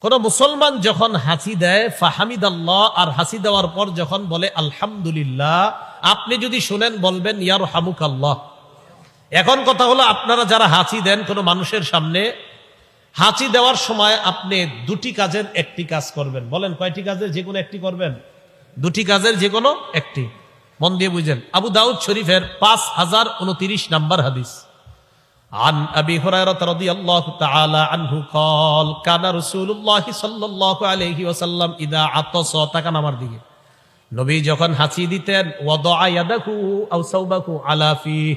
কোন মুসলমান যখন হাসি দেয় ফাহামিদাল্লাহ, আর হাসি দেওয়ার পর যখন বলে আলহামদুলিল্লাহ, আপনি যদি শুনেন বলবেন ইয়ারহামুকাল্লাহ। এখন কথা হলো, আপনারা যারা হাসি দেন কোন মানুষের সামনে, হাসি দেওয়ার সময় আপনি দুটি কাজের একটি কাজ করবেন। বলেন কয়টি কাজের যে কোনো একটি করবেন? দুটি কাজের যে কোনো একটি। মন দিয়ে বুঝেন। আবু দাউদ শরীফের 5029 নাম্বার হাদিস। عن أبي هريرة رضي الله تعالى عنه قال كان رسول الله صلى الله عليه وسلم إذا عطس তাকান আমার দিকে, নবী যখন হাসি দিতেন ওয়াদা ইয়াদাহু আও সাওবাহু আলা ফিহি,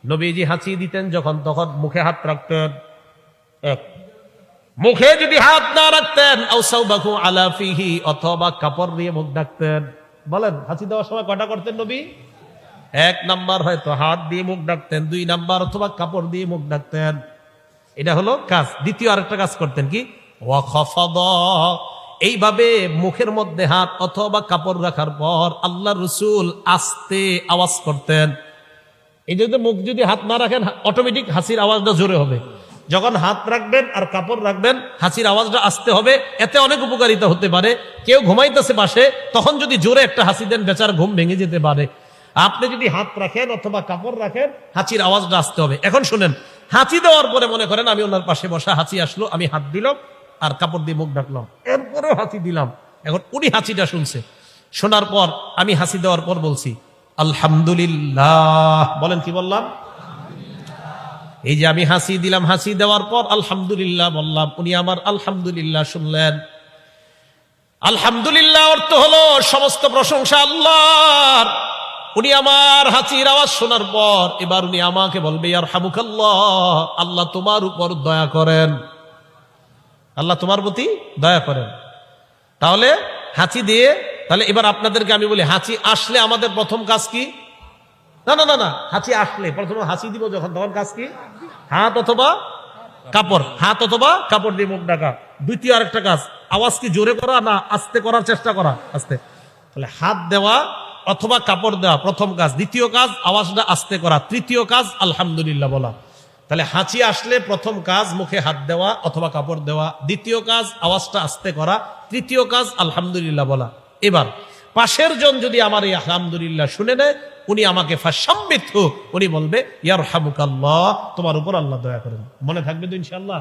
নবীজি হাসি দিতেন যখন তখন মুখে হাত রাখতেন। মুখে যদি হাত না রাখতেন আও সাওবাহু আলা ফিহি, অথবা কাপড় দিয়ে মুখ ঢাকতেন। বলেন হাসি দেওয়ার সময় কয়টা করতেন নবী? এক নাম্বার হয়তো হাত দিয়ে মুখ ঢাকতেন, দুই নাম্বার অথবা কাপড় দিয়ে মুখ ঢাকতেন। এটা হলো কাজ। দ্বিতীয় আরেকটা কাজ করতেন কি? ওয়াখাফাদা, এইভাবে মুখের মধ্যে হাত অথবা কাপড় রাখার পর আল্লাহ রসুল আস্তে আওয়াজ করতেন। এই যে মুখ যদি হাত না রাখেন অটোমেটিক হাসির আওয়াজটা জোরে হবে। যখন হাত রাখবেন আর কাপড় রাখবেন হাসির আওয়াজটা আস্তে হবে। এতে অনেক উপকারিতা হতে পারে। কেউ ঘুমাইতেছে পাশে, তখন যদি জোরে একটা হাসি দেন বেচার ঘুম ভেঙে যেতে পারে। আপনি যদি হাত রাখেন অথবা কাপড় রাখেন হাঁচির আওয়াজটা আসতে হবে। এখন শুনেন, হাঁচি দেওয়ার পরে মনে করেন আমি ওনার পাশে বসা, হাঁচি আসলো, আমি হাত দিলাম আর কাপড় দিয়ে মুখ ঢাকলাম, এরপরেও হাঁচি দিলাম। এখন উনি হাঁচিটা শুনছে, শোনার পর আমি হাসি দেওয়ার পর বলছি আলহামদুলিল্লাহ। বলেন কি বললাম? এই যে আমি হাসি দিলাম, হাসি দেওয়ার পর আলহামদুলিল্লাহ বললাম, উনি আমার আলহামদুলিল্লাহ শুনলেন। আলহামদুলিল্লাহ অর্থ হলো সমস্ত প্রশংসা আল্লাহর। উনি আমার হাসির আওয়াজ শোনার পর এবার উনি আমাকে বলবে ইয়ারহামুকাল্লাহ, আল্লাহ তোমার উপর দয়া করেন, আল্লাহ তোমার প্রতি দয়া করেন। তাহলে হাঁচি দিয়ে, তাহলে এবার আপনাদেরকে আমি বলি, হাঁচি আসলে আমাদের প্রথম কাজ কি? না না না না, হাঁচি আসলে প্রথমে হাসি দিব যখন, তখন কাজ কি? হাত অথবা কাপড়, হাত অথবা কাপড় দিয়ে মুখ ঢাকা। দ্বিতীয় আরেকটা কাজ, আওয়াজ কি জোরে করা না আস্তে করার চেষ্টা করা? আস্তে। তাহলে হাত দেওয়া অথবা কাপড় দেওয়া প্রথম কাজ, দ্বিতীয় কাজ আওয়াজটা আস্তে করা, তৃতীয় কাজ আলহামদুলিল্লাহ বলা। তাহলে হাঁচি আসলে প্রথম কাজ মুখে হাত দেওয়া অথবা কাপড় দেওয়া, দ্বিতীয় কাজ আওয়াজটা আস্তে করা, তৃতীয় কাজ আলহামদুলিল্লাহ বলা। এবার পাশের জন যদি আমার এই আলহামদুলিল্লাহ শুনে নেয়, উনি আমাকে ফাসাম্মিতহু, উনি বলবে ইয়ারহামুকাল্লাহ, তোমার উপর আল্লাহ দয়া করেন। মনে থাকবে তো ইনশাআল্লাহ?